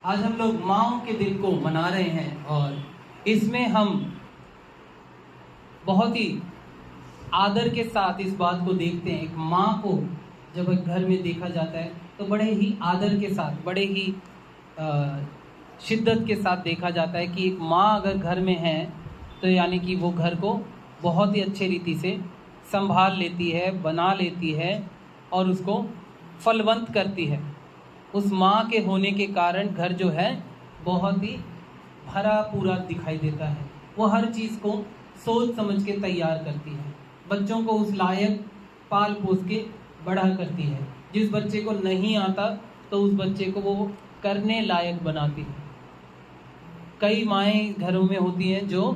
आज हम लोग माँओं के दिन को मना रहे हैं और इसमें हम बहुत ही आदर के साथ इस बात को देखते हैं। एक माँ को जब एक घर में देखा जाता है तो बड़े ही आदर के साथ, बड़े ही शिद्दत के साथ देखा जाता है कि एक माँ अगर घर में है तो यानी कि वो घर को बहुत ही अच्छे रीति से संभाल लेती है, बना लेती है और उसको फलवंत करती है। उस माँ के होने के कारण घर जो है बहुत ही भरा पूरा दिखाई देता है। वो हर चीज़ को सोच समझ के तैयार करती है, बच्चों को उस लायक पाल पोस के बड़ा करती है। जिस बच्चे को नहीं आता तो उस बच्चे को वो करने लायक बनाती है। कई माएँ घरों में होती हैं जो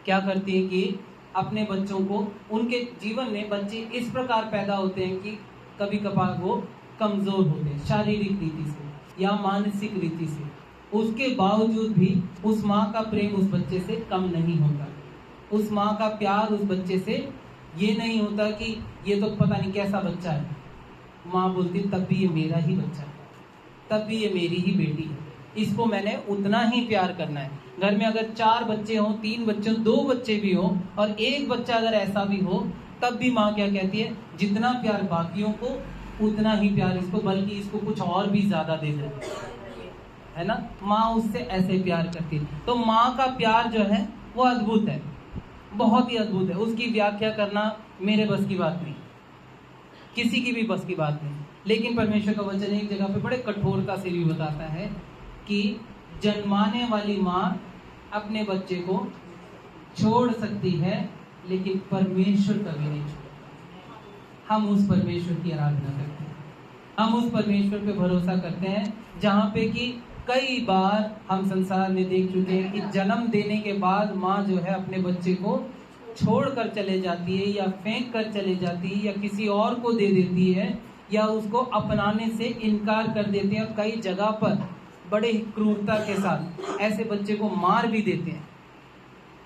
क्या करती है कि अपने बच्चों को, उनके जीवन में बच्चे इस प्रकार पैदा होते हैं कि कभी कभार वो कमज़ोर होते हैं शारीरिक रीति से या मानसिक रीति से, उसके बावजूद भी उस माँ का प्रेम उस बच्चे से कम नहीं होता। उस माँ का प्यार उस बच्चे से ये नहीं होता कि ये तो पता नहीं कैसा बच्चा है। माँ बोलती तब भी ये मेरा ही बच्चा है, तब भी ये मेरी ही बेटी है, इसको मैंने उतना ही प्यार करना है। घर में अगर 4 बच्चे हों, 3 बच्चे हों, 2 बच्चे भी हों और एक बच्चा अगर ऐसा भी हो, तब भी माँ क्या कहती है, जितना प्यार बाकियों को उतना ही प्यार इसको, बल्कि इसको कुछ और भी ज़्यादा दे दे, है ना। माँ उससे ऐसे प्यार करती है। तो माँ का प्यार जो है वो अद्भुत है, बहुत ही अद्भुत है। उसकी व्याख्या करना मेरे बस की बात नहीं, किसी की भी बस की बात नहीं। लेकिन परमेश्वर का वचन एक जगह पे बड़े कठोरता से भी बताता है कि जन्माने वाली माँ अपने बच्चे को छोड़ सकती है, लेकिन परमेश्वर कभी नहीं छोड़ता। हम उस परमेश्वर की आराधना करते हैं, हम उस परमेश्वर पे भरोसा करते हैं जहाँ पे कि कई बार हम संसार में देख चुके हैं कि जन्म देने के बाद माँ जो है अपने बच्चे को छोड़ कर चले जाती है या फेंक कर चले जाती है या किसी और को दे देती है या उसको अपनाने से इनकार कर देते हैं। और कई जगह पर बड़े ही क्रूरता के साथ ऐसे बच्चे को मार भी देते हैं।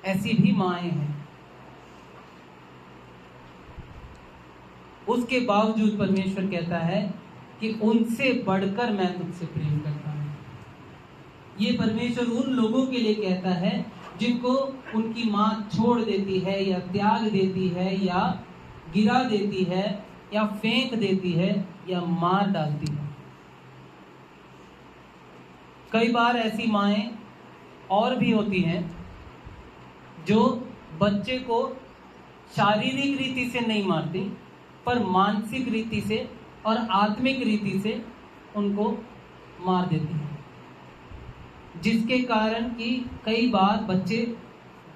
ऐसी भी माएँ हैं। उसके बावजूद परमेश्वर कहता है कि उनसे बढ़कर मैं तुझसे प्रेम करता हूँ। ये परमेश्वर उन लोगों के लिए कहता है जिनको उनकी माँ छोड़ देती है या त्याग देती है या गिरा देती है या फेंक देती है या मार डालती है। कई बार ऐसी माएँ और भी होती हैं जो बच्चे को शारीरिक रीति से नहीं मारती, पर मानसिक रीति से और आत्मिक रीति से उनको मार देती है, जिसके कारण कि कई बार बच्चे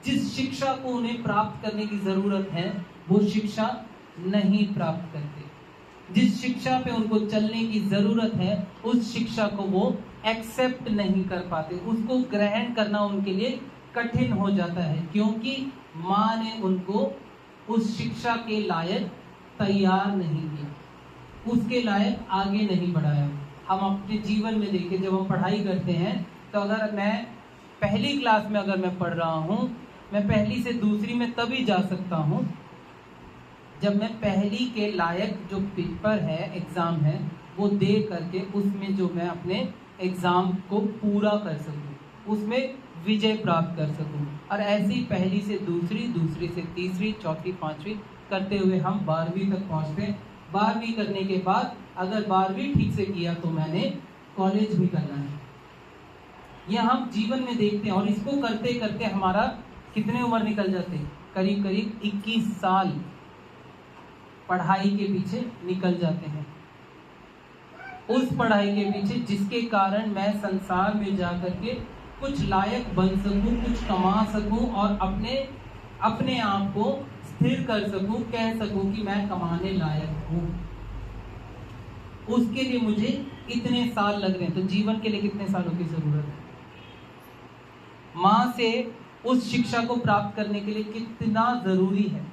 जिस शिक्षा को उन्हें प्राप्त करने की ज़रूरत है वो शिक्षा नहीं प्राप्त करते। जिस शिक्षा पे उनको चलने की ज़रूरत है उस शिक्षा को वो एक्सेप्ट नहीं कर पाते, उसको ग्रहण करना उनके लिए कठिन हो जाता है, क्योंकि माँ ने उनको उस शिक्षा के लायक तैयार नहीं किया, उसके लायक आगे नहीं बढ़ाया। हम अपने जीवन में देखें, जब हम पढ़ाई करते हैं तो अगर मैं पहली क्लास में अगर मैं पढ़ रहा हूँ, मैं पहली से दूसरी में तभी जा सकता हूँ जब मैं पहली के लायक जो पेपर है, एग्ज़ाम है, वो दे करके उसमें जो मैं अपने एग्ज़ाम को पूरा कर सकूँ, उसमें विजय प्राप्त कर सकूँ। और ऐसे ही पहली से दूसरी, दूसरी से तीसरी, चौथी, पाँचवीं करते हुए हम 12वीं तक पहुँचते हैं। 12वीं करने के बाद अगर 12वीं ठीक से किया तो मैंने कॉलेज भी करना है। यह हम जीवन में देखते हैं और इसको करते करते हमारा कितने उम्र निकल जाते हैं, करीब करीब 21 साल पढ़ाई के पीछे निकल जाते हैं। उस पढ़ाई के पीछे जिसके कारण मैं संसार में जा करके कुछ लायक बन सकूं, कुछ कमा सकूं और अपने आप को स्थिर कर सकूं, कह सकूं कि मैं कमाने लायक हूं। उसके लिए मुझे इतने साल लग रहे हैं, तो जीवन के लिए कितने सालों की जरूरत है। माँ से उस शिक्षा को प्राप्त करने के लिए कितना जरूरी है,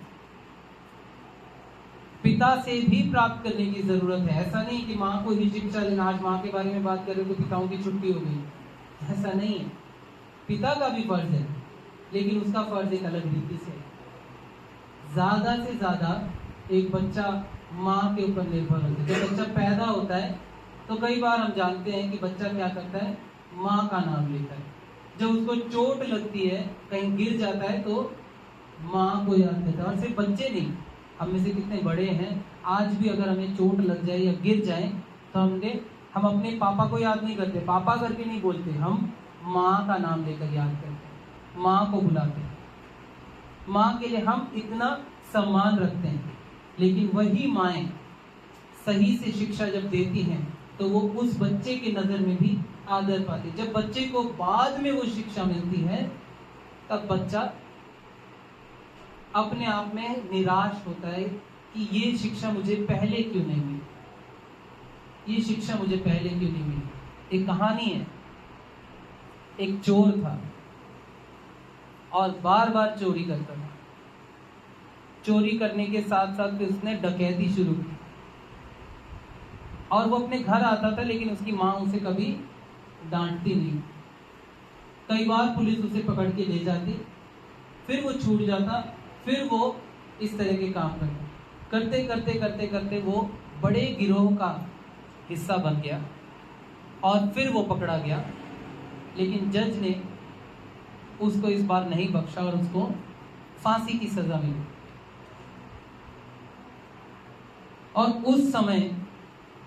पिता से भी प्राप्त करने की जरूरत है। ऐसा नहीं कि माँ को ही शिक्षा लेना, आज माँ के बारे में बात कर रहे हो तो पिताओं की छुट्टी हो गई, ऐसा नहीं है। पिता का भी फर्ज है, लेकिन उसका फर्ज एक अलग रीति से। ज्यादा से ज्यादा एक बच्चा माँ के ऊपर निर्भर होता है। जब बच्चा पैदा होता है तो कई बार हम जानते हैं कि बच्चा क्या करता है, माँ का नाम लेकर। जब उसको चोट लगती है, कहीं गिर जाता है, तो माँ को याद करता है। और सिर्फ बच्चे नहीं, हम में से कितने बड़े हैं, आज भी अगर हमें चोट लग जाए या गिर जाए तो हम अपने पापा को याद नहीं करते, पापा करके नहीं बोलते, हम माँ का नाम लेकर याद करते हैं, माँ को बुलाते हैं। माँ के लिए हम इतना सम्मान रखते हैं। लेकिन वही माएँ सही से शिक्षा जब देती हैं तो वो उस बच्चे की नज़र में भी आदर पाती। जब बच्चे को बाद में वो शिक्षा मिलती है, तब बच्चा अपने आप में निराश होता है कि ये शिक्षा मुझे पहले क्यों नहीं मिली, ये शिक्षा मुझे पहले क्यों नहीं मिली। एक कहानी है, एक चोर था और बार बार चोरी करता था। चोरी करने के साथ साथ फिर उसने डकैती शुरू की और वो अपने घर आता था, लेकिन उसकी माँ उसे कभी डांटती नहीं। कई बार पुलिस उसे पकड़ के ले जाती, फिर वो छूट जाता, फिर वो इस तरह के काम करते करते करते करते वो बड़े गिरोह का हिस्सा बन गया और फिर वो पकड़ा गया। लेकिन जज ने उसको इस बार नहीं बख्शा और उसको फांसी की सजा मिली। और उस समय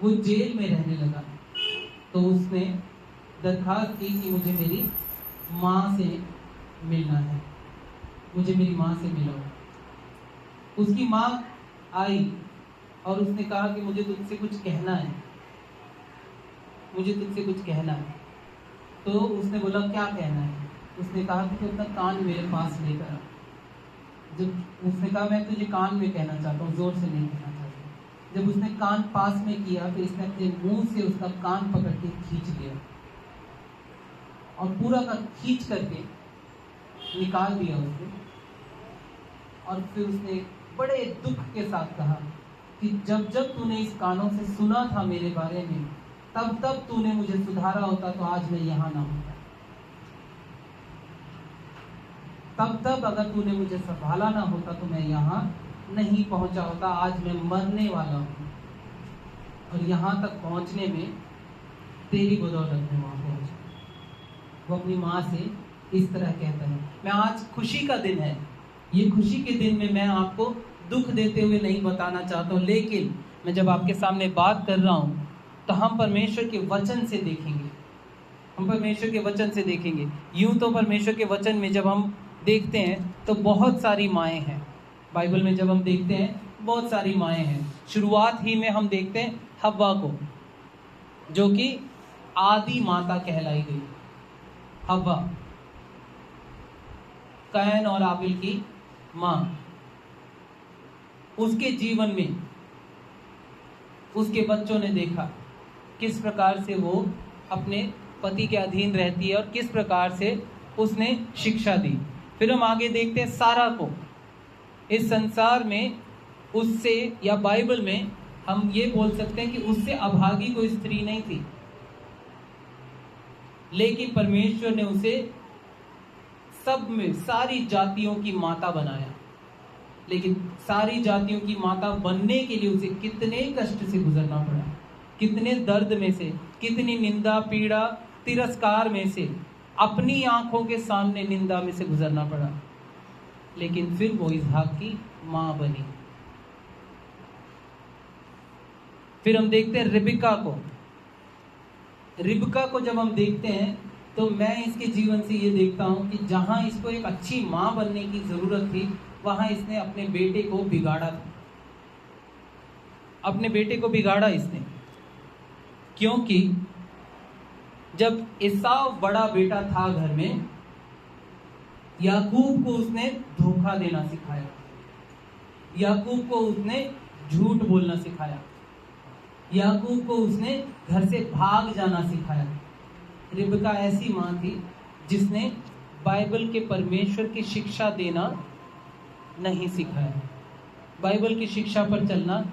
वो जेल में रहने लगा, तो उसने दरखास्त की कि मुझे मेरी माँ से मिलना है, मुझे मेरी माँ से मिलाओ। उसकी माँ आई और उसने कहा कि मुझे तुझसे कुछ कहना है, मुझे तुझसे कुछ कहना है। तो उसने बोला क्या कहना है? उसने कहा कि तू अपना कान मेरे पास लेकर आ। जब उसने कहा मैं तुझे कान में कहना चाहता हूँ, जोर से नहीं कहना चाहता। जब उसने कान पास में किया तो इसने अपने मुंह से उसका कान पकड़ के खींच लिया और पूरा का खींच करके निकाल दिया उसने। और फिर उसने बड़े दुख के साथ कहा कि जब जब तूने इस कानों से सुना था मेरे बारे में, तब तब तूने मुझे सुधारा होता तो आज मैं यहाँ ना होता। तब तब अगर तूने मुझे संभाला ना होता तो मैं यहाँ नहीं पहुंचा होता। आज मैं मरने वाला हूँ और यहाँ तक पहुँचने में तेरी बदौलत में वहाँ पहुँचा। वो अपनी माँ से इस तरह कहता है। मैं आज खुशी का दिन है, ये खुशी के दिन में मैं आपको दुख देते हुए नहीं बताना चाहता हूँ, लेकिन मैं जब आपके सामने बात कर रहा हूँ तो हम परमेश्वर के वचन से देखेंगे, हम परमेश्वर के वचन से देखेंगे। यूं तो परमेश्वर के वचन में जब हम देखते हैं तो बहुत सारी माएँ हैं। बाइबल में जब हम देखते हैं बहुत सारी माएँ हैं। शुरुआत ही में हम देखते हैं हव्वा को, जो कि आदि माता कहलाई गई। हव्वा कैन और आबिल की माँ। उसके जीवन में उसके बच्चों ने देखा किस प्रकार से वो अपने पति के अधीन रहती है और किस प्रकार से उसने शिक्षा दी। फिर हम आगे देखते हैं सारा को। इस संसार में उससे, या बाइबल में हम ये बोल सकते हैं कि उससे अभागी कोई स्त्री नहीं थी, लेकिन परमेश्वर ने उसे सब में सारी जातियों की माता बनाया। लेकिन सारी जातियों की माता बनने के लिए उसे कितने कष्ट से गुजरना पड़ा, कितने दर्द में से, कितनी निंदा, पीड़ा, तिरस्कार में से, अपनी आंखों के सामने निंदा में से गुजरना पड़ा। लेकिन फिर वो इसहाक की मां बनी। फिर हम देखते हैं रिबका को। रिबका को जब हम देखते हैं तो मैं इसके जीवन से ये देखता हूं कि जहां इसको एक अच्छी मां बनने की जरूरत थी, वहां इसने अपने बेटे को बिगाड़ा था। अपने बेटे को बिगाड़ा इसने, क्योंकि जब एसाव बड़ा बेटा था घर में, याकूब को उसने धोखा देना सिखाया, याकूब को उसने झूठ बोलना सिखाया, याकूब को उसने घर से भाग जाना सिखाया। रिबका ऐसी मां थी जिसने बाइबल के परमेश्वर की शिक्षा देना नहीं सिखाया, बाइबल की शिक्षा पर चलना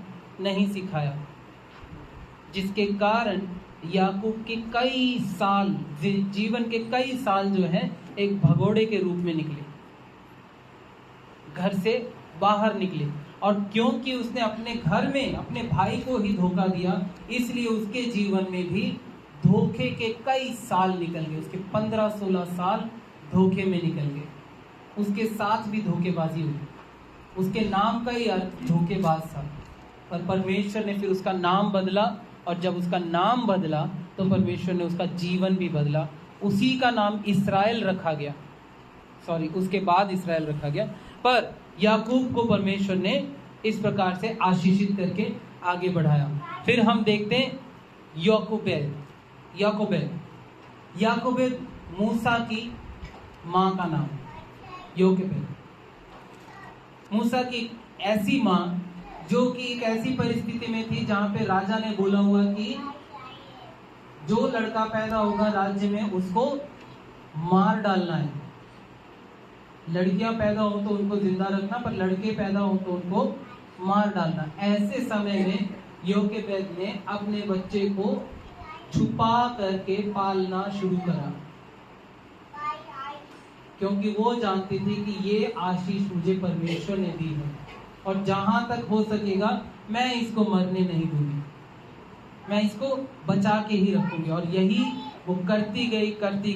नहीं सिखाया, जिसके कारण याकूब के कई साल, जीवन के कई साल जो है एक भगोड़े के रूप में निकले, घर से बाहर निकले। और क्योंकि उसने अपने घर में अपने भाई को ही धोखा दिया, इसलिए उसके जीवन में भी धोखे के कई साल निकल गए, उसके 15-16 साल धोखे में निकल गए, उसके साथ भी धोखेबाजी हुई। उसके नाम का ही अर्थ धोखेबाज था। पर परमेश्वर ने फिर उसका नाम बदला, और जब उसका नाम बदला तो परमेश्वर ने उसका जीवन भी बदला। उसी का नाम इसराइल रखा गया, उसके बाद इसराइल रखा गया। पर याकूब को परमेश्वर ने इस प्रकार से आशीषित करके आगे बढ़ाया। फिर हम देखते हैं याकोबेद मूसा की माँ का नाम योकेबेद। मूसा की ऐसी माँ जो कि एक ऐसी परिस्थिति में थी जहां पे राजा ने बोला हुआ कि जो लड़का पैदा होगा राज्य में उसको मार डालना है। लड़कियां पैदा हो तो उनको जिंदा रखना, पर लड़के पैदा हो तो उनको मार डालना। ऐसे समय में योकेबेद ने अपने बच्चे को छुपा करके पालना शुरू करा, क्योंकि वो जानती थी कि ये आशीष मुझे परमेश्वर ने दी है, और जहां तक हो सकेगा मैं इसको मरने नहीं दूंगी, मैं इसको बचा के ही रखूंगी। और यही वो करती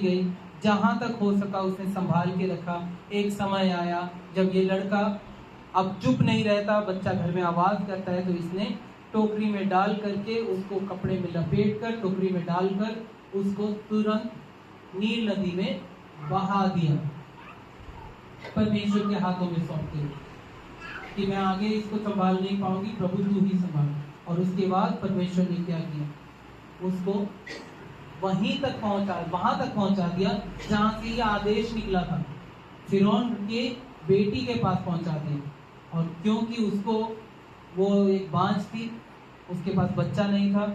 गई, जहां तक हो सका उसने संभाल के रखा। एक समय आया जब ये लड़का अब चुप नहीं रहता, बच्चा घर में आवाज करता है, तो इसने टोकरी में डाल करके उसको कपड़े में लपेट कर टोकरी में डालकर उसको तुरंत नील नदी में बहा दिया, परमेश्वर के हाथों में सौंपते हुए कि मैं आगे इसको संभाल नहीं पाऊंगी, प्रभु तू ही संभाल। और उसके बाद परमेश्वर ने क्या किया, उसको वहां तक पहुंचा दिया जहां से ये आदेश निकला था, फिरौन के बेटी के पास पहुंचा दिया। और क्योंकि उसको वो एक बांझ थी, उसके पास बच्चा नहीं था,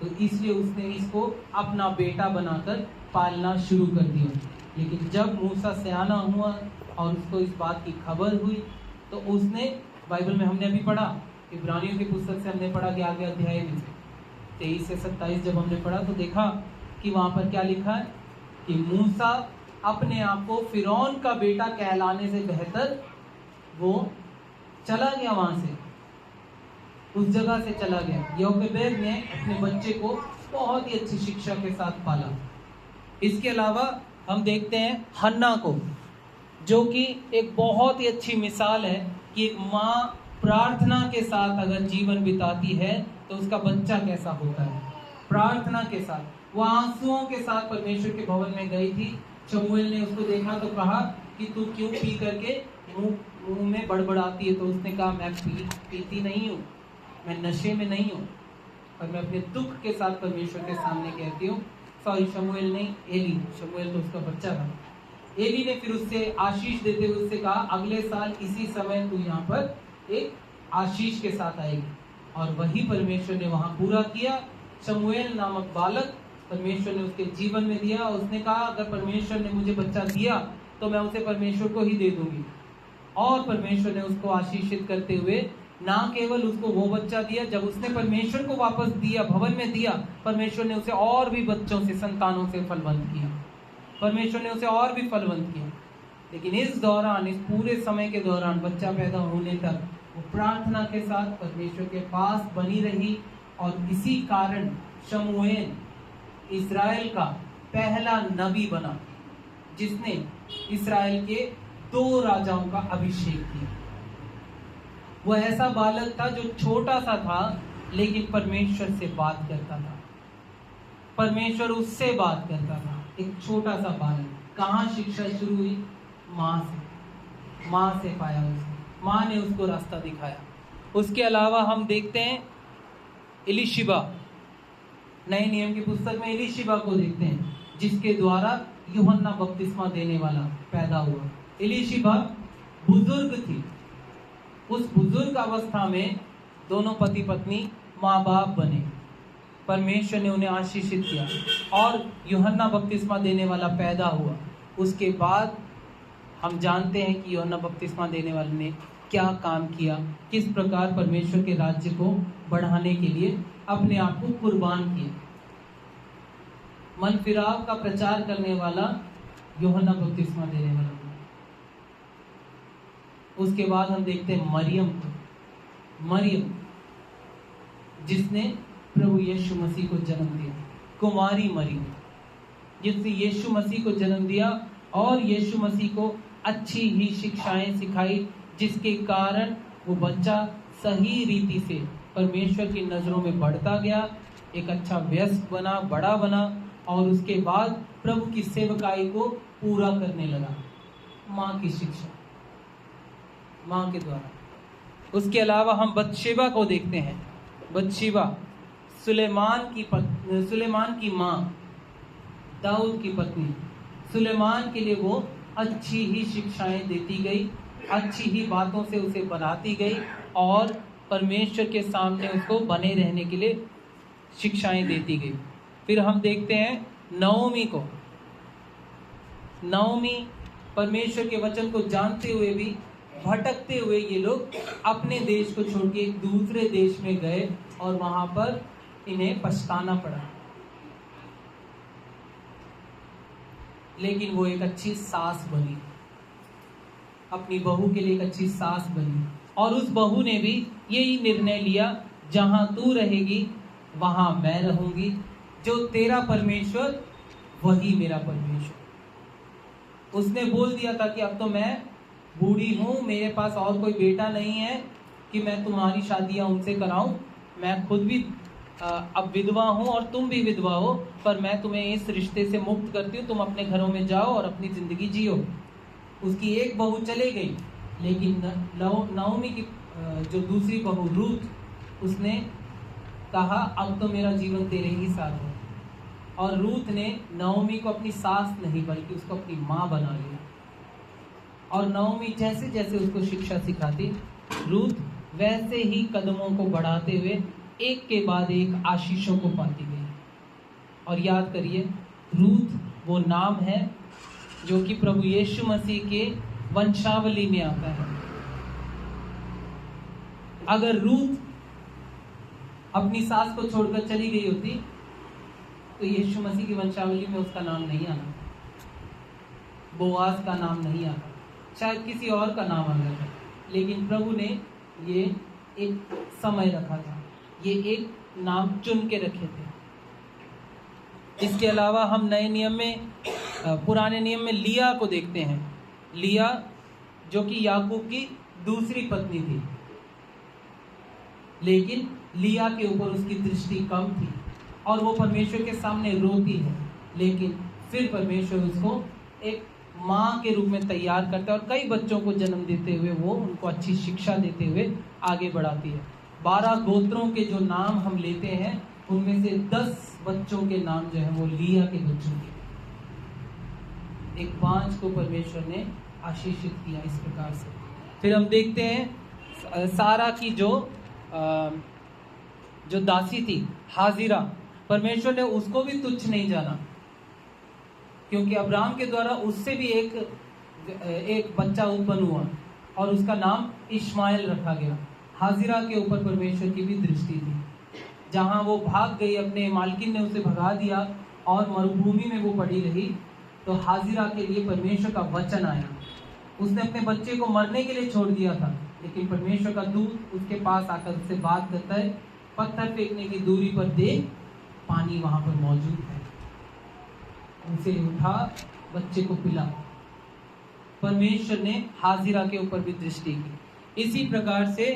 तो इसलिए उसने इसको अपना बेटा बनाकर पालना शुरू कर दिया। लेकिन जब मूसा सयाना हुआ और उसको इस बात की खबर हुई, तो उसने, बाइबल में हमने अभी पढ़ा, इब्रानियों की पुस्तक से हमने पढ़ा कि आगे अध्याय में 23 से 27 जब हमने पढ़ा तो देखा कि वहां पर क्या लिखा है कि मूसा अपने आप को फिरौन का बेटा कहलाने से बेहतर वो चला गया, वहां से उस जगह से चला गया। योकेबेद ने अपने बच्चे को बहुत ही अच्छी शिक्षा के साथ पाला। इसके अलावा हम देखते हैं हन्ना को, जो कि एक बहुत ही अच्छी मिसाल है कि एक माँ प्रार्थना के साथ अगर जीवन बिताती है तो उसका बच्चा कैसा होता है। प्रार्थना के साथ वो आंसुओं के साथ परमेश्वर के भवन में गई थी। शमूएल ने उसको देखा तो कहा कि तू क्यों पी करके मुंह में बड़बड़ाती है। तो उसने कहा मैं पीती नहीं हूँ, मैं नशे में नहीं हूँ, पर मैं अपने दुख के साथ परमेश्वर के सामने कहती हूँ। शमूएल नहीं, एली, शमूएल तो उसका बच्चा था। एली ने फिर उससे आशीष देते हुए उससे कहा अगले साल इसी समय तू यहाँ पर एक आशीष के साथ आएगी। और वही परमेश्वर ने वहां पूरा किया। शमूएल नामक बालक परमेश्वर ने उसके जीवन में दिया। उसने कहा अगर परमेश्वर ने मुझे बच्चा दिया तो मैं उसे परमेश्वर को ही दे दूंगी। और परमेश्वर ने उसको आशीषित करते हुए ना केवल उसको वो बच्चा दिया, जब उसने परमेश्वर को वापस दिया, भवन में दिया, परमेश्वर ने उसे और भी बच्चों से, संतानों से फलवंत किया। परमेश्वर ने उसे और भी फलवंत किया। लेकिन इस दौरान, इस पूरे समय के दौरान, बच्चा पैदा होने तक वो प्रार्थना के साथ परमेश्वर के पास बनी रही। और इसी कारण शमूएल इस्राएल का पहला नबी बना जिसने इस्राएल के 2 राजाओं का अभिषेक किया। वो ऐसा बालक था जो छोटा सा था लेकिन परमेश्वर से बात करता था, परमेश्वर उससे बात करता था। एक छोटा सा बालक, कहाँ शिक्षा शुरू हुई? माँ से पाया उसने, माँ ने उसको रास्ता दिखाया। उसके अलावा हम देखते हैं इलीशिबा, नए नियम की पुस्तक में इलीशिबा को देखते हैं, जिसके द्वारा यूहन्ना बपतिस्मा देने वाला पैदा हुआ। इलीशिबा बुजुर्ग थी। उस बुजुर्ग अवस्था में दोनों पति पत्नी माँ बाप बने। परमेश्वर ने उन्हें आशीषित किया और यूहन्ना बपतिस्मा देने वाला पैदा हुआ। उसके बाद हम जानते हैं कि यूहन्ना बपतिस्मा देने वाले ने क्या काम किया, किस प्रकार परमेश्वर के राज्य को बढ़ाने के लिए अपने आप को कुर्बान किया। मन फिराव का प्रचार करने वाला यूहन्ना बपतिस्मा देने वाला। उसके बाद हम देखते हैं मरियम जिसने प्रभु यीशु मसीह को जन्म दिया। कुंवारी मरी, जिसने यीशु मसीह को जन्म दिया और यीशु मसीह को अच्छी ही शिक्षाएं सिखाई, जिसके कारण वो बच्चा सही रीति से परमेश्वर की नज़रों में बढ़ता गया, एक अच्छा व्यस्त बना, बड़ा बना और उसके बाद प्रभु की सेवकाई को पूरा करने लगा। माँ की शिक्षा, माँ के द्वारा। उसके अलावा हम बत्शेबा को देखते हैं। बत्शेबा सुलेमान की माँ, दाऊद की पत्नी। सुलेमान के लिए वो अच्छी ही शिक्षाएं देती गई, अच्छी ही बातों से उसे बनाती गई और परमेश्वर के सामने उसको बने रहने के लिए शिक्षाएं देती गई। फिर हम देखते हैं नओमी को। नओमी परमेश्वर के वचन को जानते हुए भी भटकते हुए ये लोग अपने देश को छोड़ के एक दूसरे देश में गए और वहां पर इन्हें पछताना पड़ा, लेकिन वो एक अच्छी सास बनी, अपनी बहू के लिए एक अच्छी सास बनी। और उस बहू ने भी यही निर्णय लिया, जहां तू रहेगी वहां मैं रहूंगी, जो तेरा परमेश्वर वही मेरा परमेश्वर। उसने बोल दिया था कि अब तो मैं बूढ़ी हूं, मेरे पास और कोई बेटा नहीं है कि मैं तुम्हारी शादियां उनसे कराऊं, मैं खुद भी अब विधवा हूं और तुम भी विधवा हो, पर मैं तुम्हें इस रिश्ते से मुक्त करती हूँ, तुम अपने घरों में जाओ और अपनी जिंदगी जियो। उसकी एक बहू चले गई, लेकिन नओमी की जो दूसरी बहू रूथ, उसने कहा अब तो मेरा जीवन तेरे ही साथ है। और रूथ ने नओमी को अपनी सास नहीं बल्कि उसको अपनी माँ बना लिया। और नओमी जैसे जैसे उसको शिक्षा सिखाती, रूथ वैसे ही कदमों को बढ़ाते हुए एक के बाद एक आशीषों को पाती गई। और याद करिए, रूथ वो नाम है जो कि प्रभु यीशु मसीह के वंशावली में आता है। अगर रूथ अपनी सास को छोड़कर चली गई होती तो यीशु मसीह की वंशावली में उसका नाम नहीं आना, बोआज का नाम नहीं आता, शायद किसी और का नाम आ जाता। लेकिन प्रभु ने ये एक समय रखा था, ये एक नाम चुन के रखे थे। इसके अलावा हम नए नियम में, पुराने नियम में लिया को देखते हैं। लिया जो कि याकूब की दूसरी पत्नी थी, लेकिन लिया के ऊपर उसकी दृष्टि कम थी और वो परमेश्वर के सामने रोती है, लेकिन फिर परमेश्वर उसको एक माँ के रूप में तैयार करता है और कई बच्चों को जन्म देते हुए वो उनको अच्छी शिक्षा देते हुए आगे बढ़ाती है। 12 गोत्रों के जो नाम हम लेते हैं, उनमें से 10 बच्चों के नाम जो है वो लिया के बच्चों के, एक 5 को परमेश्वर ने आशीषित किया इस प्रकार से। फिर हम देखते हैं सारा की जो दासी थी हाजिरा, परमेश्वर ने उसको भी तुच्छ नहीं जाना, क्योंकि अब्राहम के द्वारा उससे भी एक बच्चा उत्पन्न हुआ और उसका नाम इश्माएल रखा गया। हाजिरा के ऊपर परमेश्वर की भी दृष्टि थी। जहां वो भाग गई, अपने मालकिन ने उसे भगा दिया और मरुभूमि में वो पड़ी रही, तो हाजिरा के लिए परमेश्वर का वचन आया। उसने अपने बच्चे को मरने के लिए छोड़ दिया था, लेकिन परमेश्वर का दूत उसके पास आकर उससे बात करता है, पत्थर फेंकने की दूरी पर देख, पानी वहां पर मौजूद है, उसे उठा, बच्चे को पिला। परमेश्वर ने हाजिरा के ऊपर भी दृष्टि की। इसी प्रकार से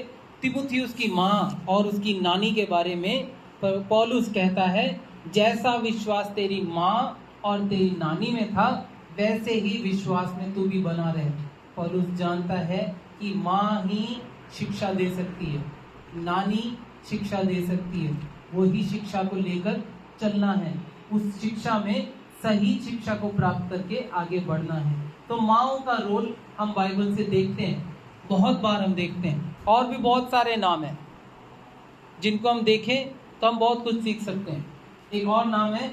तिमुथियुस की माँ और उसकी नानी के बारे में पौलुस कहता है, जैसा विश्वास तेरी माँ और तेरी नानी में था, वैसे ही विश्वास में तू भी बना रहे। पौलुस जानता है कि माँ ही शिक्षा दे सकती है, नानी शिक्षा दे सकती है, वही शिक्षा को लेकर चलना है, उस शिक्षा में सही शिक्षा को प्राप्त करके आगे बढ़ना है। तो माँओं का रोल हम बाइबल से देखते हैं, बहुत बार हम देखते हैं। और भी बहुत सारे नाम हैं जिनको हम देखें तो हम बहुत कुछ सीख सकते हैं। एक और नाम है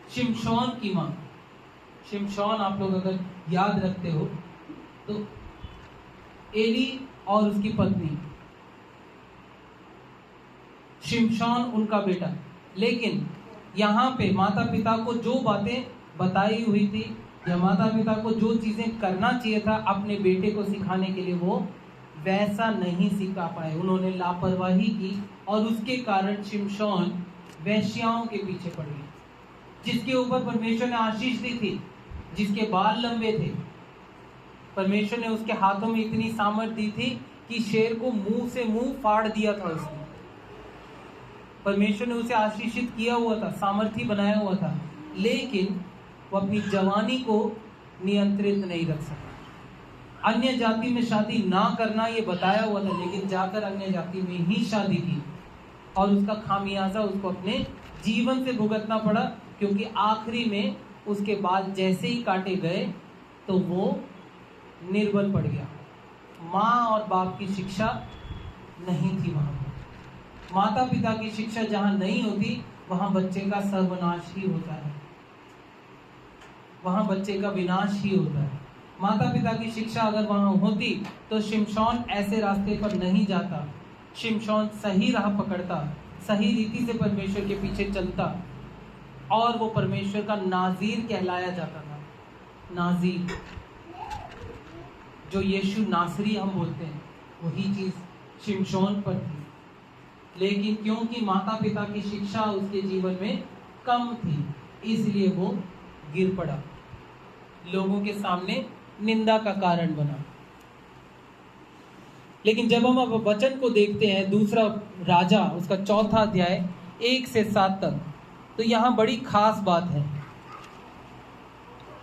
शिमशोन की माँ। शिमशोन आप लोग अगर याद रखते हो तो एली और उसकी पत्नी, शिमशोन उनका बेटा। लेकिन यहाँ पे माता पिता को जो बातें बताई हुई थी या माता पिता को जो चीजें करना चाहिए था अपने बेटे को सिखाने के लिए, वो वैसा नहीं सिखा पाए, उन्होंने लापरवाही की और उसके कारण शिमशोन वेश्याओं के पीछे पड़ गई। जिसके ऊपर परमेश्वर ने आशीष दी थी, जिसके बाल लंबे थे, परमेश्वर ने उसके हाथों में इतनी सामर्थ दी थी कि शेर को मुंह से मुंह फाड़ दिया था उसने। परमेश्वर ने उसे आशीषित किया हुआ था, सामर्थी बनाया हुआ था, लेकिन वो अपनी जवानी को नियंत्रित नहीं रख सका। अन्य जाति में शादी ना करना ये बताया हुआ था, लेकिन जाकर अन्य जाति में ही शादी की और उसका खामियाजा उसको अपने जीवन से भुगतना पड़ा, क्योंकि आखिरी में उसके बाल जैसे ही काटे गए तो वो निर्बल पड़ गया। माँ और बाप की शिक्षा नहीं थी वहाँ पर। माता पिता की शिक्षा जहाँ नहीं होती वहाँ बच्चे का सर्वनाश ही होता है, वहाँ बच्चे का विनाश ही होता है। माता पिता की शिक्षा अगर वहाँ होती तो शिमशोन ऐसे रास्ते पर नहीं जाता, शिमशोन सही राह पकड़ता, सही रीति से परमेश्वर के पीछे चलता और वो परमेश्वर का नाज़ीर कहलाया जाता था। नाज़ीर, जो यीशु नासरी हम बोलते हैं, वही चीज़ शिमशोन पर थी। लेकिन क्योंकि माता पिता की शिक्षा उसके जीवन में कम थी, इसलिए वो गिर पड़ा, लोगों के सामने निंदा का कारण बना। लेकिन जब हम अब वचन को देखते हैं, दूसरा राजा उसका 4 अध्याय 1 से 7 तक, तो यहाँ बड़ी खास बात है,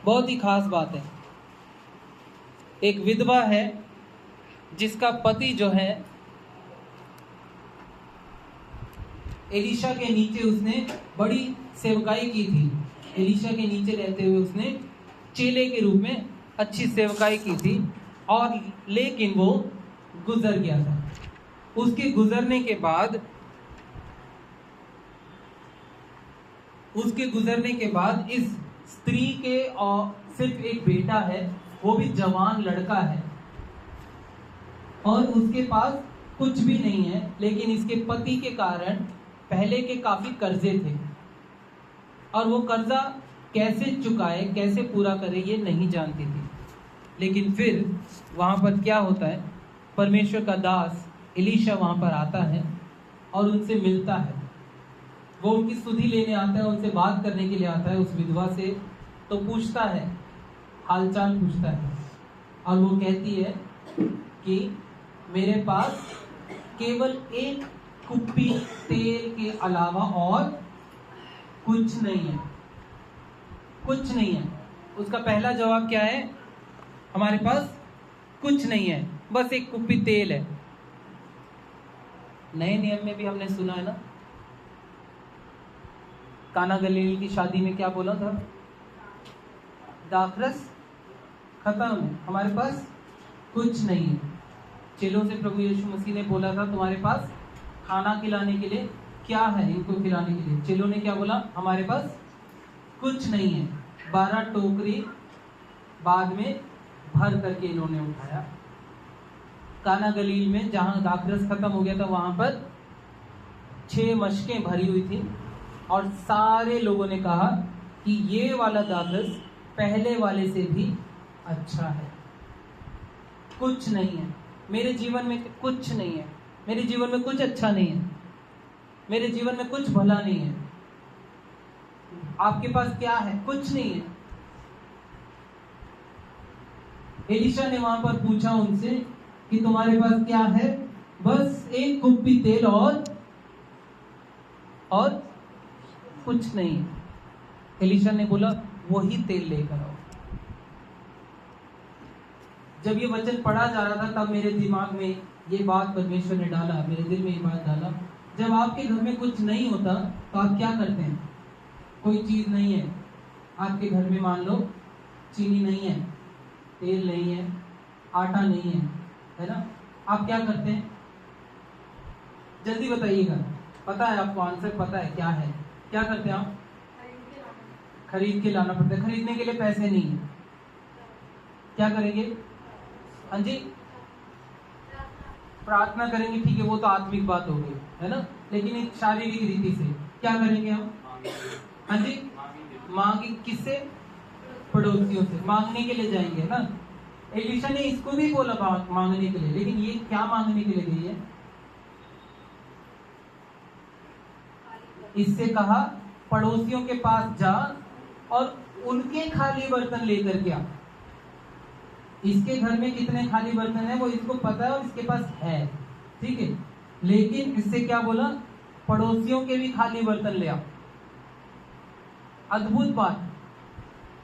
बहुत ही खास बात है। एक विधवा है जिसका पति जो है एलीशा के नीचे उसने बड़ी सेवकाई की थी। एलीशा के नीचे रहते हुए उसने चेले के रूप में अच्छी सेवकाई की थी, और लेकिन वो गुजर गया था। उसके गुजरने के बाद इस स्त्री के और सिर्फ एक बेटा है, वो भी जवान लड़का है, और उसके पास कुछ भी नहीं है, लेकिन इसके पति के कारण पहले के काफी कर्जे थे, और वो कर्जा कैसे चुकाए, कैसे पूरा करे, ये नहीं जानती थी। लेकिन फिर वहां पर क्या होता है, परमेश्वर का दास एलीशा वहां पर आता है और उनसे मिलता है। वो उनकी सुधि लेने आता है, उनसे बात करने के लिए आता है, उस विधवा से तो पूछता है, हालचाल पूछता है, और वो कहती है कि मेरे पास केवल एक कुप्पी तेल के अलावा और कुछ नहीं है, कुछ नहीं है। उसका पहला जवाब क्या है, हमारे पास कुछ नहीं है, बस एक कुप्पी तेल है। नए नियम में भी हमने सुना है ना, काना गलीली की शादी में क्या बोला था, दाखरस खत्म है, हमारे पास कुछ नहीं है। चेलों से प्रभु यीशु मसीह ने बोला था, तुम्हारे पास खाना खिलाने के लिए क्या है, इनको खिलाने के लिए। चेलों ने क्या बोला, हमारे पास कुछ नहीं है। 12 टोकरी बाद में भर करके इन्होंने उठाया। काना गलील में जहाँ दाखरस खत्म हो गया था, वहाँ पर 6 मशकें भरी हुई थी, और सारे लोगों ने कहा कि ये वाला दाखरस पहले वाले से भी अच्छा है। कुछ नहीं है मेरे जीवन में, कुछ नहीं है मेरे जीवन में, कुछ अच्छा नहीं है मेरे जीवन में, कुछ भला नहीं है। आपके पास क्या है, कुछ नहीं है। एलीशा ने वहां पर पूछा उनसे कि तुम्हारे पास क्या है, बस एक कुप्पी तेल और कुछ नहीं है। एलीशा ने बोला, वही तेल लेकर आओ। जब ये वचन पढ़ा जा रहा था, तब मेरे दिमाग में ये बात परमेश्वर ने डाला, मेरे दिल में ये बात डाला, जब आपके घर में कुछ नहीं होता तो आप क्या करते हैं, कोई चीज नहीं है आपके घर में, मान लो चीनी नहीं है, तेल नहीं है, आटा नहीं है ना, आप क्या करते हैं, जल्दी बताइएगा, पता है आपको आंसर पता है क्या है, क्या करते हैं आप, खरीद के लाना पड़ता है। खरीदने के लिए पैसे नहीं है, क्या करेंगे, हाँ जी, प्रार्थना करेंगे, ठीक है, वो तो आत्मिक बात हो गई है ना, लेकिन एक शारीरिक रीति से क्या करेंगे हम, हाँ जी, मांगे, किससे, पड़ोसियों से मांगने के लिए जाएंगे ना। एलीशा ने इसको भी बोला मांगने के लिए, लेकिन ये क्या मांगने के लिए गई है, इससे कहा पड़ोसियों के पास जा और उनके खाली बर्तन लेकर के आ। इसके घर में कितने खाली बर्तन है वो इसको पता है और इसके पास है, ठीक है, लेकिन इससे क्या बोला, पड़ोसियों के भी खाली बर्तन ले आ। अद्भुत बात।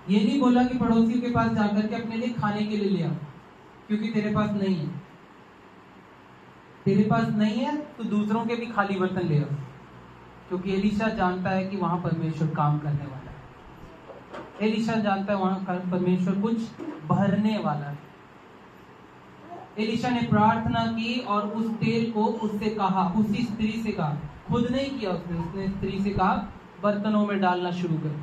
ये नहीं बोला कि पड़ोसियों के पास जाकर के अपने लिए खाने के लिए ले आ, क्योंकि तेरे पास नहीं है। तेरे पास नहीं है तो दूसरों के भी खाली बर्तन ले आ, क्योंकि एलीशा जानता है कि वहां परमेश्वर काम करने वाला है। एलीशा जानता है वहां परमेश्वर कुछ भरने वाला है। एलीशा ने प्रार्थना की और उस तेल को उससे कहा, उसी स्त्री से कहा, खुद नहीं किया उसने स्त्री से कहा बर्तनों में डालना शुरू कर।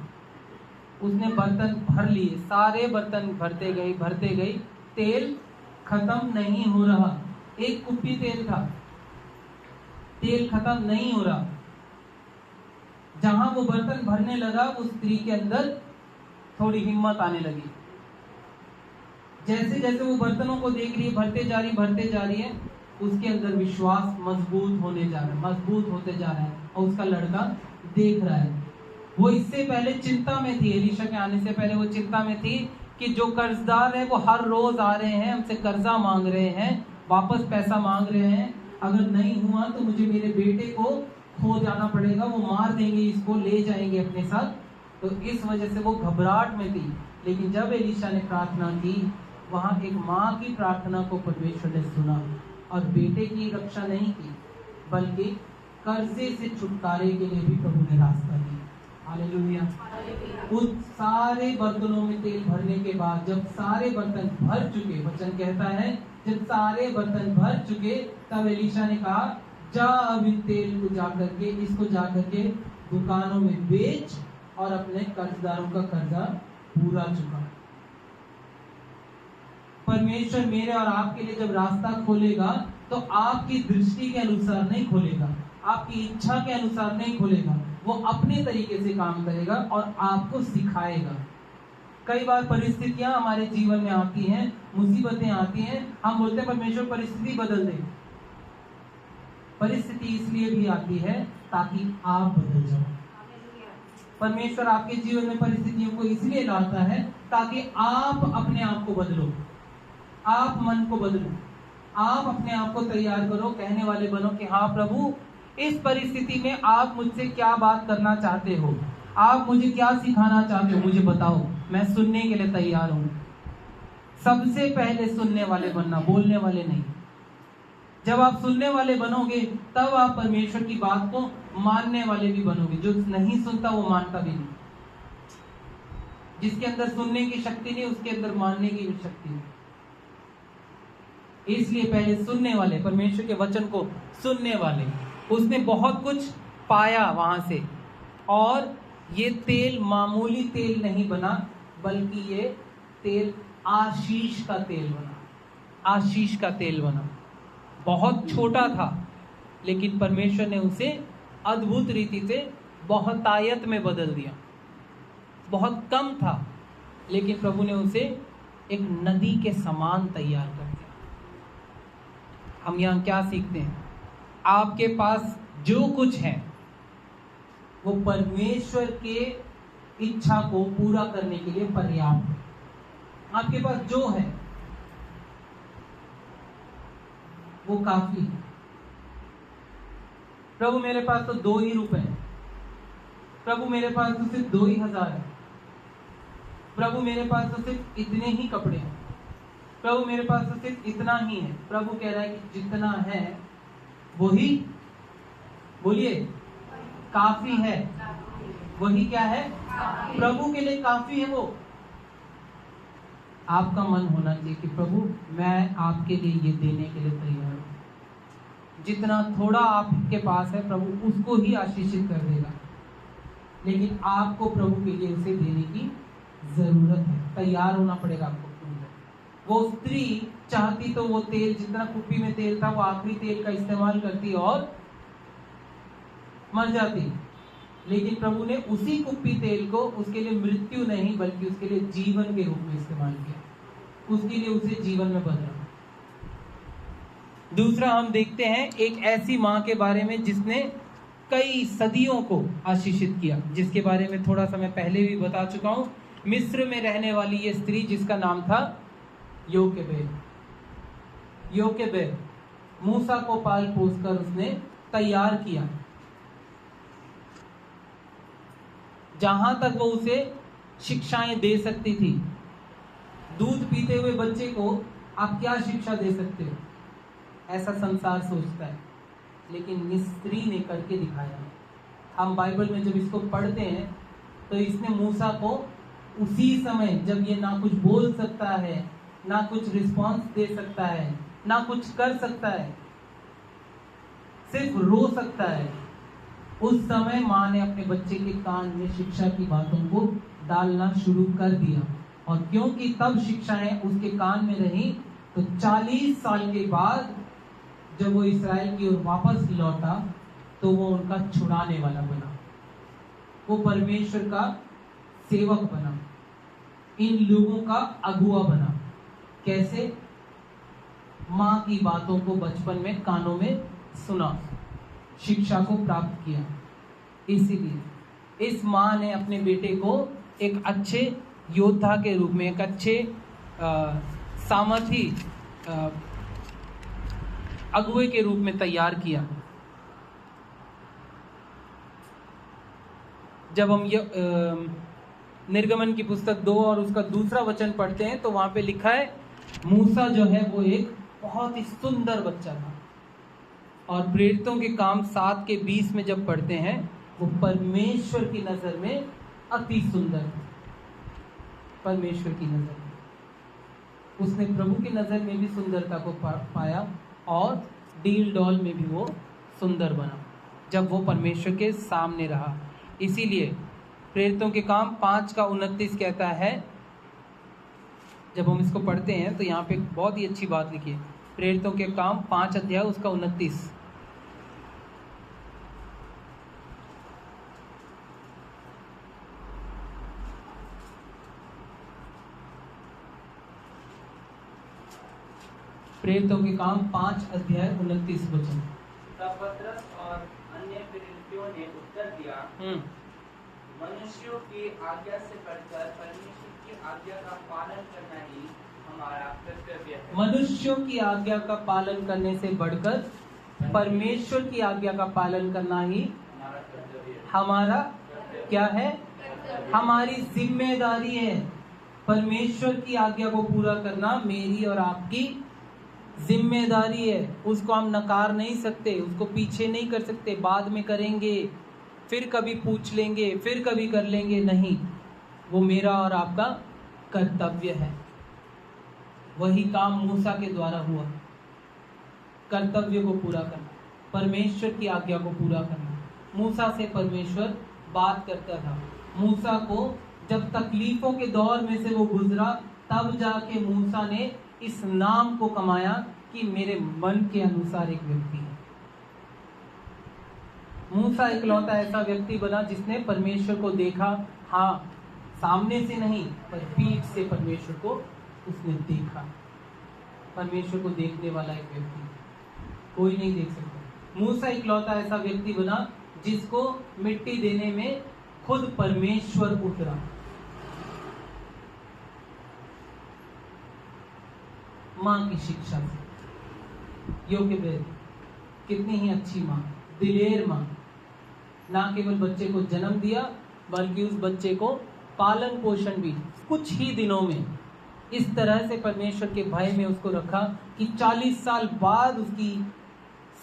उसने बर्तन भर लिए, सारे बर्तन भरते गई, तेल खत्म नहीं हो रहा। एक कुप्पी तेल था, तेल खत्म नहीं हो रहा। जहां वो बर्तन भरने लगा उस स्त्री के अंदर थोड़ी हिम्मत आने लगी। जैसे जैसे वो बर्तनों को देख रही है, भरते जा रही है, उसके अंदर विश्वास मजबूत होते जा रहा है और उसका लड़का देख रहा है। वो इससे पहले चिंता में थी, एलीशा के आने से पहले वो चिंता में थी कि जो कर्जदार है वो हर रोज आ रहे हैं, हमसे कर्जा मांग रहे हैं, वापस पैसा मांग रहे हैं, अगर नहीं हुआ तो मुझे मेरे बेटे को खो जाना पड़ेगा, वो मार देंगे, इसको ले जाएंगे अपने साथ। तो इस वजह से वो घबराहट में थी। लेकिन जब एलीशा ने प्रार्थना की, वहां एक माँ की प्रार्थना को परमेश्वर ने सुना और बेटे की रक्षा नहीं की, बल्कि कर्जे से छुटकारे के लिए भी प्रभु ने रास्ता दिया। हालेलुया। उस सारे बर्तनों में तेल भरने के बाद जब सारे बर्तन भर चुके, वचन कहता है जब सारे बर्तन भर चुके, तब एलीशा ने कहा जा अब इन तेल को इसको जाकर के दुकानों में बेच और अपने कर्जदारों का कर्जा पूरा चुका। परमेश्वर मेरे और आपके लिए जब रास्ता खोलेगा तो आपकी दृष्टि के अनुसार नहीं खोलेगा, आपकी इच्छा के अनुसार नहीं खोलेगा, वो अपने तरीके से काम करेगा और आपको सिखाएगा। कई बार परिस्थितियां हमारे जीवन में आती हैं, मुसीबतें आती हैं, हम बोलते हैं परमेश्वर परिस्थिति बदल दे। परिस्थिति इसलिए भी आती है ताकि आप बदल जाओ। परमेश्वर आपके जीवन में परिस्थितियों को इसलिए लाता है ताकि आप अपने आप को बदलो, आप मन को बदलो, आप अपने आप को तैयार करो, कहने वाले बनो कि हाँ प्रभु, इस परिस्थिति में आप मुझसे क्या बात करना चाहते हो, आप मुझे क्या सिखाना चाहते हो, मुझे बताओ, मैं सुनने के लिए तैयार हूं। सबसे पहले सुनने वाले बनना, बोलने वाले नहीं। जब आप सुनने वाले बनोगे तब आप परमेश्वर की बात को मानने वाले भी बनोगे। जो नहीं सुनता वो मानता भी नहीं। जिसके अंदर सुनने की शक्ति नहीं, उसके अंदर मानने की भी शक्ति नहीं। इसलिए पहले सुनने वाले, परमेश्वर के वचन को सुनने वाले। उसने बहुत कुछ पाया वहां से, और ये तेल मामूली तेल नहीं बना, बल्कि ये तेल आशीष का तेल बना। आशीष का तेल बना। बहुत छोटा था, लेकिन परमेश्वर ने उसे अद्भुत रीति से बहुतायत में बदल दिया। बहुत कम था, लेकिन प्रभु ने उसे एक नदी के समान तैयार कर दिया। हम यहाँ क्या सीखते हैं? आपके पास जो कुछ है वो परमेश्वर के इच्छा को पूरा करने के लिए पर्याप्त है। आपके पास जो है वो काफी है। प्रभु मेरे पास तो 2 ही रुपए हैं, प्रभु मेरे पास तो सिर्फ 2 ही हजार है, प्रभु मेरे पास तो सिर्फ इतने ही कपड़े हैं, प्रभु मेरे पास तो सिर्फ इतना ही है। प्रभु कह रहा है कि जितना है वही, बोलिए, काफी है। वही क्या है? प्रभु के लिए काफी है वो। आपका मन होना चाहिए कि प्रभु मैं आपके लिए ये देने के लिए तैयार हूं। जितना थोड़ा आपके पास है प्रभु उसको ही आशीषित कर देगा, लेकिन आपको प्रभु के लिए उसे देने की जरूरत है। तैयार होना पड़ेगा आपको। वो स्त्री चाहती तो वो तेल, जितना कुप्पी में तेल था, वो आखिरी तेल का इस्तेमाल करती और मर जाती, लेकिन प्रभु ने उसी कुप्पी तेल को उसके लिए मृत्यु नहीं बल्कि उसके लिए जीवन के रूप में इस्तेमाल किया। उसके लिए उसे जीवन में बदला। दूसरा हम देखते हैं एक ऐसी मां के बारे में जिसने कई सदियों को आशीषित किया, जिसके बारे में थोड़ा सा मैं पहले भी बता चुका हूँ। मिस्र में रहने वाली ये स्त्री जिसका नाम था योकेबेद, मूसा को पाल पोस कर उसने तैयार किया। जहां तक वो उसे शिक्षाएं दे सकती थी। दूध पीते हुए बच्चे को आप क्या शिक्षा दे सकते हो, ऐसा संसार सोचता है, लेकिन इस स्त्री ने करके दिखाया। हम बाइबल में जब इसको पढ़ते हैं तो इसने मूसा को उसी समय, जब ये ना कुछ बोल सकता है, ना कुछ रिस्पॉन्स दे सकता है, ना कुछ कर सकता है, सिर्फ रो सकता है, उस समय माँ ने अपने बच्चे के कान में शिक्षा की बातों को डालना शुरू कर दिया। और क्योंकि तब शिक्षाएं उसके कान में रही, तो 40 साल के बाद जब वो इस्राएल की ओर वापस लौटा तो वो उनका छुड़ाने वाला बना, वो परमेश्वर का सेवक बना, इन लोगों का अगुआ बना। कैसे? माँ की बातों को बचपन में कानों में सुना, शिक्षा को प्राप्त किया। इसीलिए इस माँ ने अपने बेटे को एक अच्छे योद्धा के रूप में, एक अच्छे सामर्थी अगुए के रूप में तैयार किया। जब हम निर्गमन की पुस्तक 2 और उसका दूसरा वचन पढ़ते हैं तो वहां पे लिखा है, मूसा जो है वो एक बहुत ही सुंदर बच्चा था। और प्रेरितों के काम 7 के 20 में जब पढ़ते हैं, वो परमेश्वर की नजर में अति सुंदर था। परमेश्वर की नजर में उसने प्रभु की नजर में भी सुंदरता को पाया और डील डॉल में भी वो सुंदर बना जब वो परमेश्वर के सामने रहा। इसीलिए प्रेरितों के काम 5 का 29 कहता है, जब हम इसको पढ़ते हैं तो यहाँ पे बहुत ही अच्छी बात लिखी है। प्रेरितों के काम 5 अध्याय उसका 29, प्रेरितों के काम 5 अध्याय 29 वचन। तब पतरस और अन्य प्रेरितों ने उत्तर दिया, मनुष्यों की आज्ञा से बढ़कर परमेश्वर की आज्ञा का पालन करना ही हमारा कर्तव्य है। मनुष्यों की आज्ञा का पालन करने से बढ़कर परमेश्वर की आज्ञा का पालन करना ही हमारा कर्तव्य है। हमारा क्या है? हमारी जिम्मेदारी है। परमेश्वर की आज्ञा को पूरा करना मेरी और आपकी जिम्मेदारी है। उसको हम नकार नहीं सकते, उसको पीछे नहीं कर सकते, बाद में करेंगे, फिर कभी पूछ लेंगे, फिर कभी कर लेंगे, नहीं। वो मेरा और आपका कर्तव्य है। वही काम मूसा के द्वारा हुआ, कर्तव्य को पूरा करना, परमेश्वर की आज्ञा को पूरा करना। मूसा से परमेश्वर बात करता था। मूसा को जब तकलीफों के दौर में से वो गुजरा, तब जाके मूसा ने इस नाम को कमाया कि मेरे मन के अनुसार एक व्यक्ति है। मूसा इकलौता ऐसा व्यक्ति बना जिसने परमेश्वर को देखा। हाँ, सामने से नहीं, पर पीठ से परमेश्वर को उसने देखा। परमेश्वर को देखने वाला एक व्यक्ति कोई नहीं देख सकता। मूसा इकलौता ऐसा व्यक्ति बना जिसको मिट्टी देने में खुद परमेश्वर उतरा। माँ की शिक्षा से। योकेबेद कितनी ही अच्छी माँ, दिलेर माँ, ना केवल बच्चे को जन्म दिया बल्कि उस बच्चे को पालन पोषण भी कुछ ही दिनों में इस तरह से परमेश्वर के भय में उसको रखा कि 40 साल बाद उसकी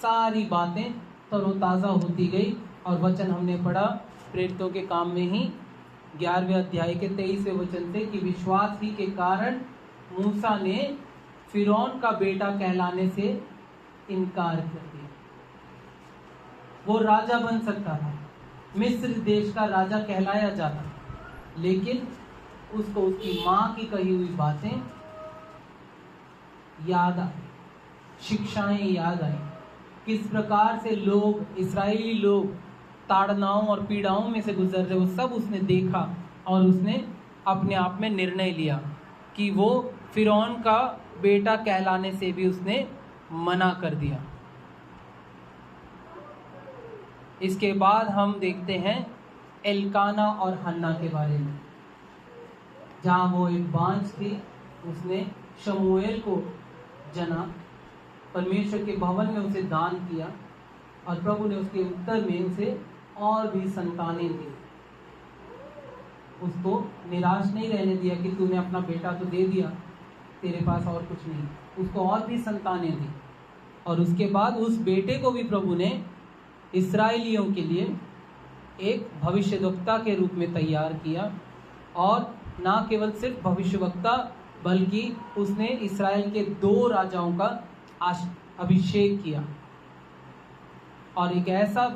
सारी बातें तरोताज़ा होती गई। और वचन हमने पढ़ा प्रेरितों के काम में ही 11वें अध्याय के 23वें वचन से कि विश्वास ही के कारण मूसा ने फिरौन का बेटा कहलाने से इनकार कर दिया। वो राजा बन सकता था, मिस्र देश का राजा कहलाया जाता, लेकिन उसको उसकी माँ की कही हुई बातें याद आई, शिक्षाएं याद आई। किस प्रकार से लोग, इस्राएली लोग ताड़नाओं और पीड़ाओं में से गुजर रहे, वो सब उसने देखा और उसने अपने आप में निर्णय लिया कि वो फिरौन का बेटा कहलाने से भी उसने मना कर दिया। इसके बाद हम देखते हैं एल्काना और हन्ना के बारे में, जहाँ वो एक बांझ थी, उसने शमूएल को जना, परमेश्वर के भवन में उसे दान किया और प्रभु ने उसके उत्तर में उसे और भी संतानें दी। उसको निराश नहीं रहने दिया कि तूने अपना बेटा तो दे दिया, तेरे पास और कुछ नहीं, उसको और भी संतानें दी। और उसके बाद उस बेटे को भी प्रभु ने इस्राएलियों के लिए एक भविष्यवक्ता के रूप में तैयार किया, और ना केवल सिर्फ भविष्यवक्ता बल्कि उसने इस्राएल के 2 राजाओं का अभिषेक किया। और एक ऐसा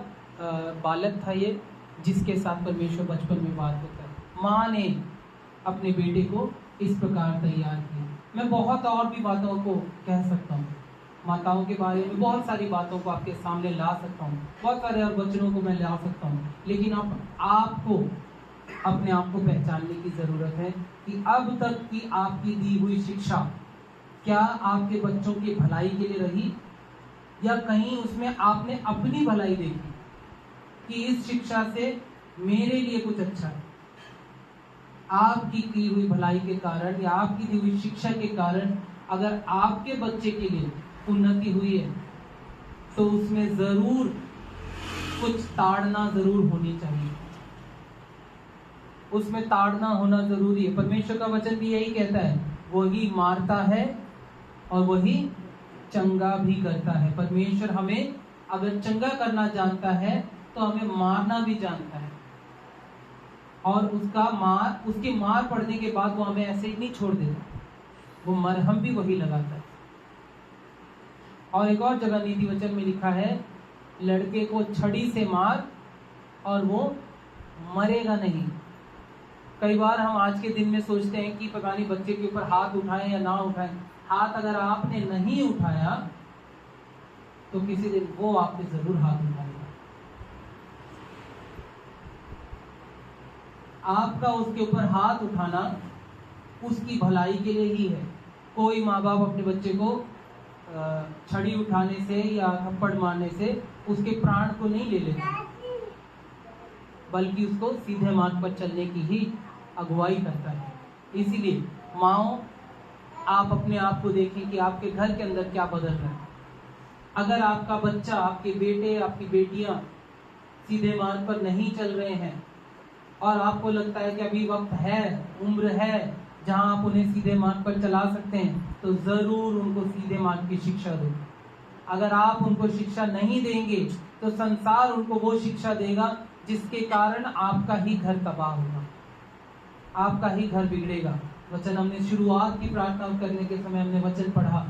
बालक था ये जिसके साथ परमेश्वर बचपन में बात करता है। माँ ने अपने बेटे को इस प्रकार तैयार किया। मैं बहुत और भी बातों को कह सकता हूँ, माताओं के बारे में बहुत सारी बातों को आपके सामने ला सकता हूँ, बहुत सारे और वचनों को मैं ला सकता हूँ, लेकिन आपको अपने आप को पहचानने की ज़रूरत है कि अब तक की आपकी दी हुई शिक्षा क्या आपके बच्चों की भलाई के लिए रही, या कहीं उसमें आपने अपनी भलाई देखी कि इस शिक्षा से मेरे लिए कुछ अच्छा है। आपकी की हुई भलाई के कारण या आपकी दी हुई शिक्षा के कारण अगर आपके बच्चे के लिए उन्नति हुई है तो उसमें जरूर कुछ ताड़ना जरूर होनी चाहिए, उसमें ताड़ना होना जरूरी है। परमेश्वर का वचन भी यही कहता है, वही मारता है और वही चंगा भी करता है। परमेश्वर हमें अगर चंगा करना जानता है तो हमें मारना भी जानता है, और उसके मार पड़ने के बाद वो हमें ऐसे ही नहीं छोड़ देता, वो मरहम भी वही लगाता है। और एक और जगह नीति वचन में लिखा है, लड़के को छड़ी से मार और वो मरेगा नहीं। कई बार हम आज के दिन में सोचते हैं कि पता नहीं बच्चे के ऊपर हाथ उठाएं या ना उठाएं। हाथ अगर आपने नहीं उठाया तो किसी दिन वो आप पे जरूर हाथ उठाएगा। आपका उसके ऊपर हाथ उठाना उसकी भलाई के लिए ही है। कोई माँ बाप अपने बच्चे को छड़ी उठाने से या थप्पड़ मारने से उसके प्राण को नहीं ले लेते, बल्कि उसको सीधे मार्ग पर चलने की ही अगुवाई करता है। इसीलिए माओ, आप अपने आप को देखें कि आपके घर के अंदर क्या बदल रहा है। अगर आपका बच्चा, आपके बेटे, आपकी बेटियां सीधे मार्ग पर नहीं चल रहे हैं और आपको लगता है कि अभी वक्त है, उम्र है जहां आप उन्हें सीधे मार्ग पर चला सकते हैं, तो जरूर उनको सीधे मार्ग की शिक्षा दो। अगर आप उनको शिक्षा नहीं देंगे तो संसार उनको वो शिक्षा देगा जिसके कारण आपका ही घर तबाह होगा, आपका ही घर बिगड़ेगा। वचन हमने शुरुआत की प्रार्थना करने के समय हमने वचन पढ़ा